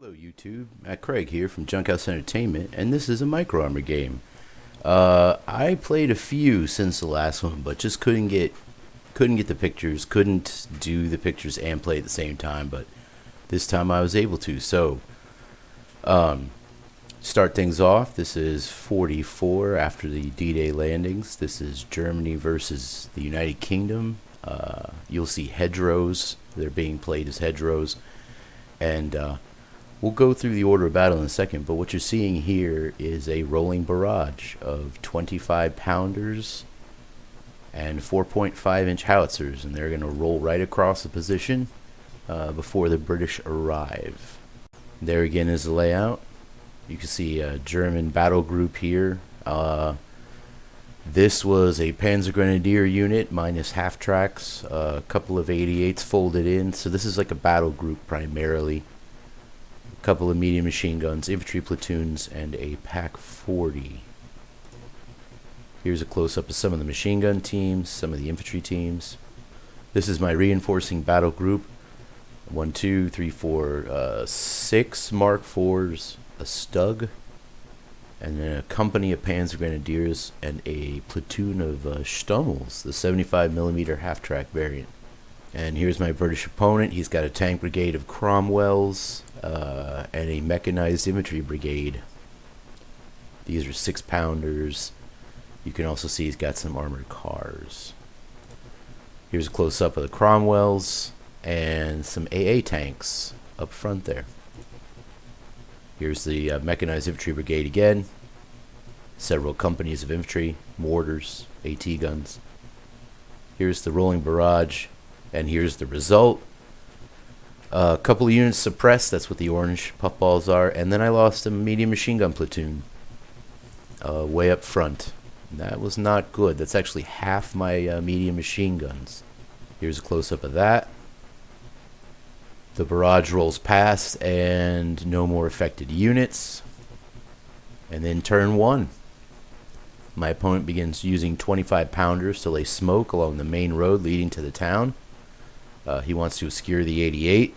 Hello YouTube, Matt Craig here from Junkhouse Entertainment, and this is a Micro Armor game. I played a few since the last one, but just couldn't get the pictures, couldn't do the pictures and play at the same time. But this time I was able to. So, start things off. This is 44 after the D-Day landings. This is Germany versus the United Kingdom. You'll see hedgerows. They're being played as hedgerows, and we'll go through the order of battle in a second, but what you're seeing here is a rolling barrage of 25 pounders and 4.5-inch howitzers, and they're going to roll right across the position before the British arrive. There again is the layout. You can see a German battle group here. This was a Panzer Grenadier unit minus half tracks, a couple of 88s folded in, so this is like a battle group primarily. Couple of medium machine guns, infantry platoons, and a Pack 40. Here's a close-up of some of the machine gun teams, some of the infantry teams. This is my reinforcing battle group. 1, 2, 3, 4, 6 Mark IVs, a Stug, and then a company of Panzer Grenadiers, and a platoon of Stummels, the 75mm half-track variant. And here's my British opponent. He's got a tank brigade of Cromwells, and a mechanized infantry brigade. These are 6-pounders. You can also see he's got some armored cars. Here's a close-up of the Cromwells and some AA tanks up front there. Here's the mechanized infantry brigade again. Several companies of infantry, mortars, AT guns. Here's the rolling barrage, and here's the result. A couple of units suppressed, that's what the orange puffballs are, and then I lost a medium machine gun platoon way up front. That was not good. That's actually half my medium machine guns. Here's a close-up of that. The barrage rolls past, and no more affected units. And then turn 1. My opponent begins using 25 pounders to lay smoke along the main road leading to the town. He wants to obscure the 88.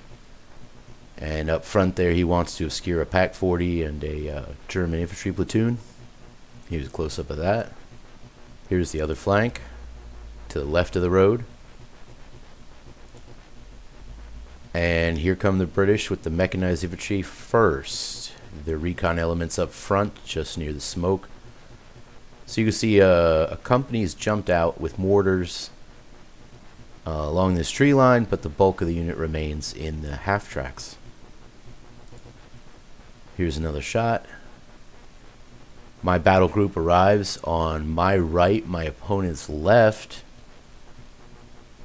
And up front there, he wants to obscure a Pack 40 and a German infantry platoon. Here's a close-up of that. Here's the other flank to the left of the road. And here come the British with the mechanized infantry first. The recon elements up front, just near the smoke. So you can see a company's jumped out with mortars along this tree line, but the bulk of the unit remains in the half tracks. Here's another shot. My battle group arrives on my right, my opponent's left,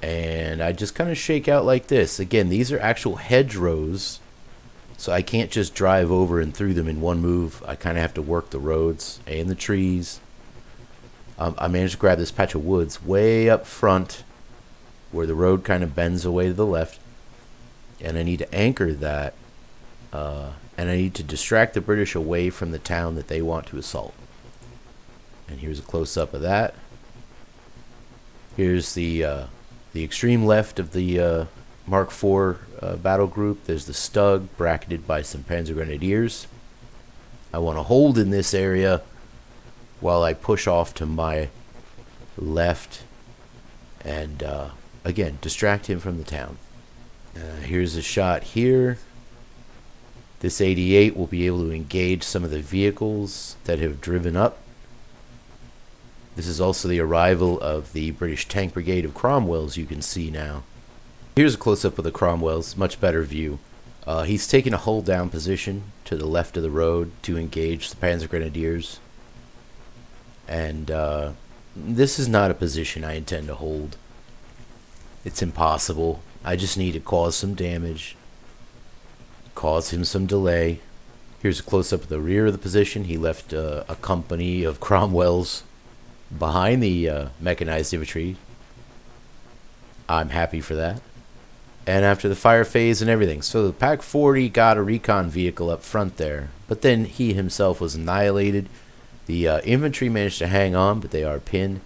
and I just kind of shake out like this. Again, these are actual hedgerows, so I can't just drive over and through them in one move. I kind of have to work the roads and the trees. I managed to grab this patch of woods way up front where the road kind of bends away to the left, and I need to anchor that, and I need to distract the British away from the town that they want to assault. And here's a close-up of that. Here's the extreme left of the Mark IV battle group. There's the Stug, bracketed by some Panzer Grenadiers. I want to hold in this area while I push off to my left and again, distract him from the town. Here's a shot here. This 88 will be able to engage some of the vehicles that have driven up. This is also the arrival of the British tank brigade of Cromwells, you can see now. Here's a close-up of the Cromwells, much better view. He's taken a hull down position to the left of the road to engage the Panzer Grenadiers. And this is not a position I intend to hold. It's impossible. I just need to cause some damage, cause him some delay. Here's a close-up of the rear of the position. He left a company of Cromwells behind the mechanized infantry. I'm happy for that. And after the fire phase and everything, so the Pack 40 got a recon vehicle up front there, but then he himself was annihilated. The infantry managed to hang on, but they are pinned.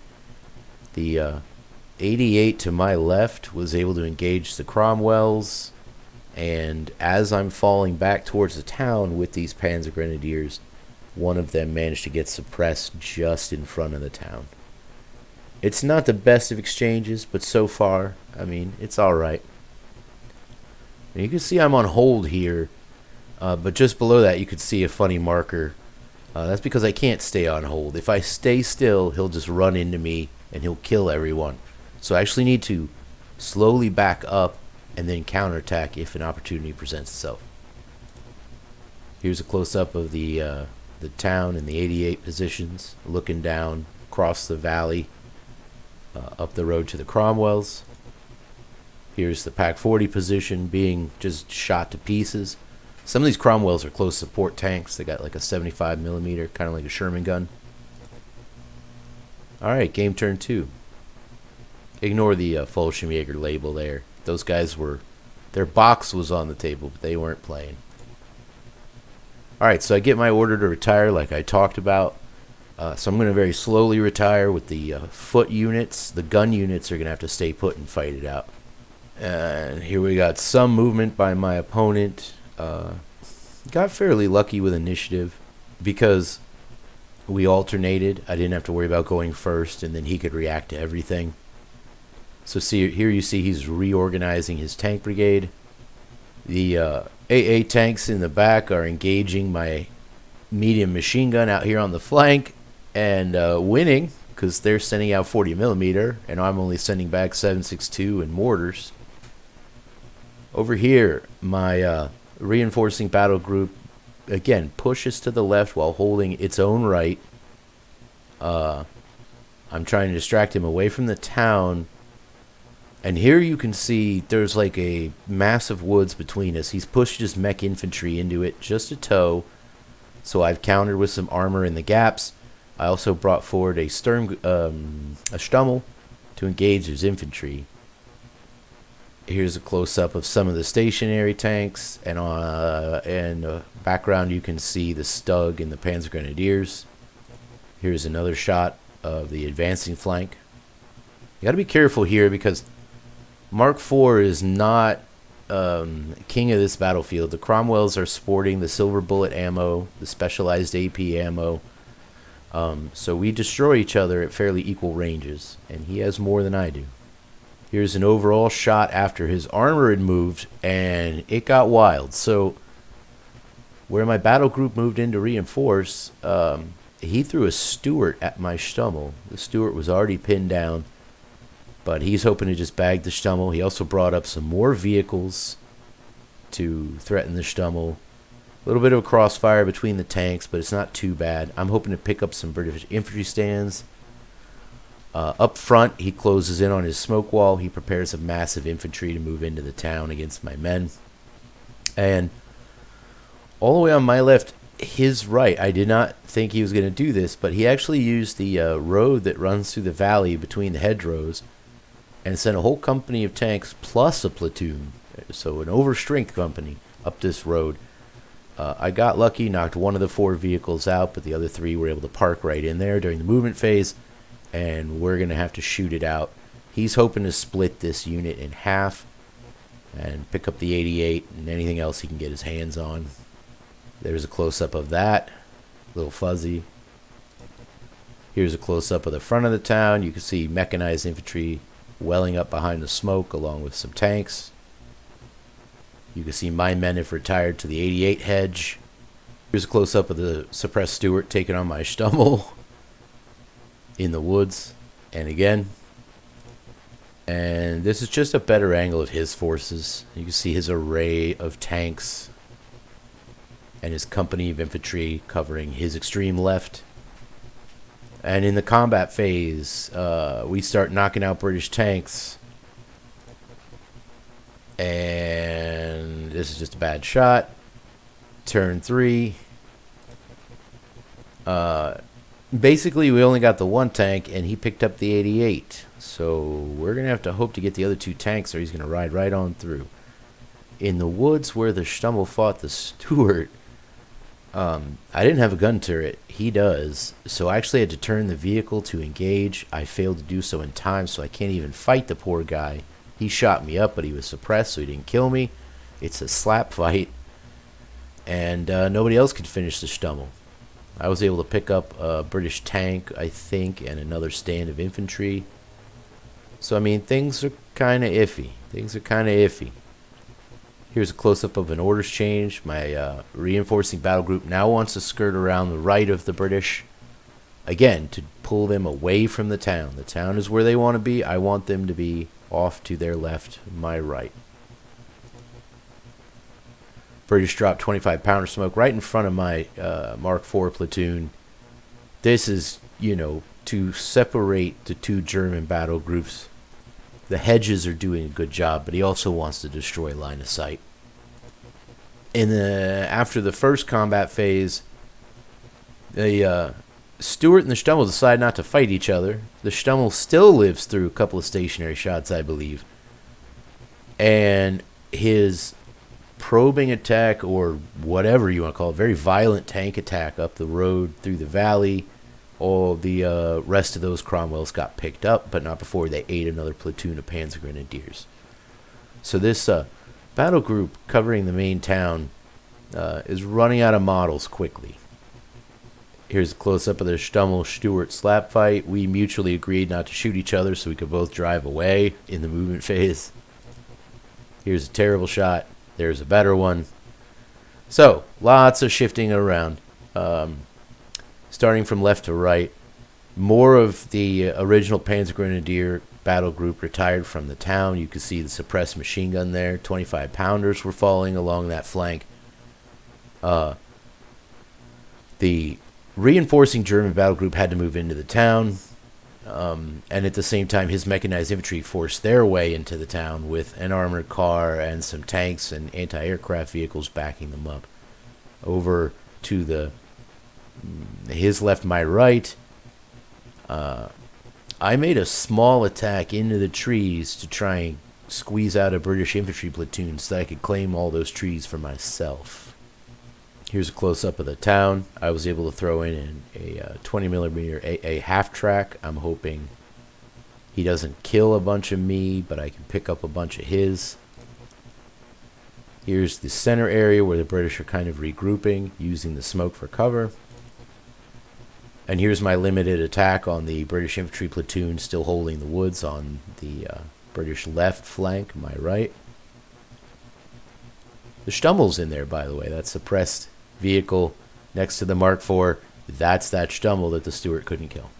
The 88 to my left was able to engage the Cromwells, And as I'm falling back towards the town with these Panzer Grenadiers, one of them managed to get suppressed just in front of the town. It's not the best of exchanges, but so far, I mean, it's alright. You can see I'm on hold here, but just below that you could see a funny marker. That's because I can't stay on hold. If I stay still, he'll just run into me and he'll kill everyone. So I actually need to slowly back up and then counterattack if an opportunity presents itself. Here's a close-up of the town in the 88 positions, looking down across the valley, up the road to the Cromwells. Here's the Pac 40 position being just shot to pieces. Some of these Cromwells are close support tanks. They got like a 75 millimeter, kind of like a Sherman gun. Alright, game turn 2. Ignore the Fallschirmjäger label there. Those guys were, their box was on the table, but they weren't playing. Alright, so I get my order to retire like I talked about. So I'm going to very slowly retire with the foot units. The gun units are going to have to stay put and fight it out. And here we got some movement by my opponent. Got fairly lucky with initiative because we alternated. I didn't have to worry about going first, and then he could react to everything. So see here, you see he's reorganizing his tank brigade. The AA tanks in the back are engaging my medium machine gun out here on the flank and winning because they're sending out 40 millimeter and I'm only sending back 7.62 and mortars. Over here, my reinforcing battle group again pushes to the left while holding its own right. I'm trying to distract him away from the town. And here you can see there's like a massive woods between us. He's pushed his mech infantry into it just a toe. So I've countered with some armor in the gaps. I also brought forward a Stummel to engage his infantry. Here's a close-up of some of the stationary tanks, and in the background you can see the Stug and the Panzer Grenadiers. Here's another shot of the advancing flank. You got to be careful here because Mark IV is not king of this battlefield. The Cromwells are sporting the silver bullet ammo, the specialized AP ammo. So we destroy each other at fairly equal ranges, and he has more than I do. Here's an overall shot after his armor had moved, and it got wild. So where my battle group moved in to reinforce, he threw a Stuart at my Stummel. The Stuart was already pinned down, but he's hoping to just bag the Stummel. He also brought up some more vehicles to threaten the Stummel. A little bit of a crossfire between the tanks, but it's not too bad. I'm hoping to pick up some British infantry stands. Up front, he closes in on his smoke wall. He prepares a massive infantry to move into the town against my men. And all the way on my left, his right, I did not think he was going to do this, but he actually used the road that runs through the valley between the hedgerows and sent a whole company of tanks plus a platoon, so an overstrength company, up this road. I got lucky, knocked one of the 4 vehicles out, but the other 3 were able to park right in there during the movement phase, and we're going to have to shoot it out. He's hoping to split this unit in half and pick up the 88 and anything else he can get his hands on. There's a close-up of that, a little fuzzy. Here's a close-up of the front of the town. You can see mechanized infantry welling up behind the smoke along with some tanks. You can see my men have retired to the 88 hedge. Here's a close-up of the suppressed Stuart taking on my Stummel in the woods. And again. And this is just a better angle of his forces. You can see his array of tanks and his company of infantry covering his extreme left. And in the combat phase, we start knocking out British tanks. And this is just a bad shot. Turn 3. Basically, we only got the 1 tank, and he picked up the 88. So we're going to have to hope to get the other 2 tanks, or he's going to ride right on through. In the woods where the Stummel fought the Stuart, I didn't have a gun turret. He does. So I actually had to turn the vehicle to engage. I failed to do so in time, so I can't even fight the poor guy. He shot me up, but he was suppressed, so he didn't kill me. It's a slap fight, and nobody else could finish the Stummel. I was able to pick up a British tank, I think, and another stand of infantry. So, I mean, things are kind of iffy. Here's a close-up of an orders change. My reinforcing battle group now wants to skirt around the right of the British. Again, to pull them away from the town. The town is where they want to be. I want them to be off to their left, my right. British dropped 25 pounder smoke right in front of my Mark IV platoon. This is, to separate the two German battle groups. The hedges are doing a good job, but he also wants to destroy line of sight. After the first combat phase, the Stuart and the Stummel decide not to fight each other. The Stummel still lives through a couple of stationary shots, I believe. And his probing attack, or whatever you want to call it, very violent tank attack up the road through the valley. All the rest of those Cromwells got picked up, but not before they ate another platoon of Panzer Grenadiers. So this battle group covering the main town is running out of models quickly. Here's a close-up of the Stummel-Stuart slap fight. We mutually agreed not to shoot each other so we could both drive away in the movement phase. Here's a terrible shot. There's a better one. So, lots of shifting around. Starting from left to right. More of the original Panzer Grenadier battle group retired from the town. You can see the suppressed machine gun there. 25 pounders were falling along that flank. The reinforcing German battle group had to move into the town. And at the same time, his mechanized infantry forced their way into the town with an armored car and some tanks and anti-aircraft vehicles backing them up. Over to his left, my right, I made a small attack into the trees to try and squeeze out a British infantry platoon so that I could claim all those trees for myself. Here's a close-up of the town. I was able to throw in a 20mm AA half-track. I'm hoping he doesn't kill a bunch of me, but I can pick up a bunch of his. Here's the center area where the British are kind of regrouping, using the smoke for cover. And here's my limited attack on the British infantry platoon still holding the woods on the British left flank, my right. The Stummel's in there, by the way. That suppressed vehicle next to the Mark IV. That's that Stummel that the Stuart couldn't kill.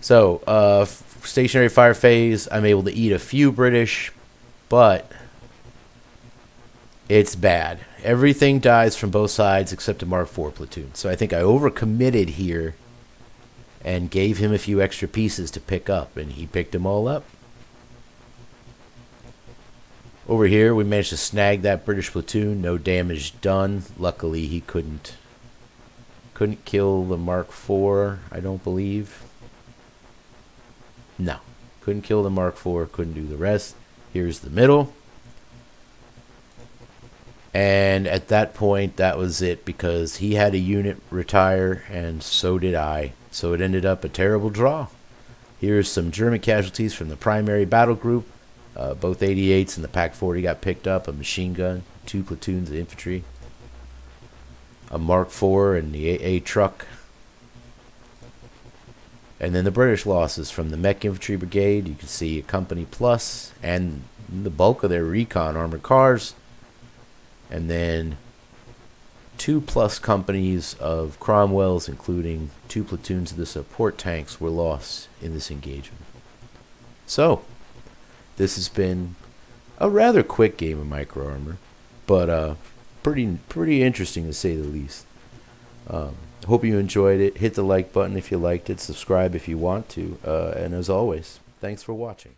So, stationary fire phase, I'm able to eat a few British, but it's bad. Everything dies from both sides except a Mark IV platoon. So I think I overcommitted here and gave him a few extra pieces to pick up, and he picked them all up. Over here, we managed to snag that British platoon. No damage done. Luckily, he couldn't kill the Mark IV, I don't believe. No. Couldn't kill the Mark IV. Couldn't do the rest. Here's the middle. And at that point, that was it, because he had a unit retire, and so did I. So it ended up a terrible draw. Here's some German casualties from the primary battle group. Both 88s and the Pack 40 got picked up. A machine gun, 2 platoons of infantry, a Mark IV and the AA truck. And then the British losses from the Mech Infantry Brigade. You can see a Company Plus and the bulk of their recon armored cars. And then 2+ companies of Cromwells, including 2 platoons of the support tanks, were lost in this engagement. So, this has been a rather quick game of micro armor, but pretty interesting to say the least. Hope you enjoyed it. Hit the like button if you liked it. Subscribe if you want to. And as always, thanks for watching.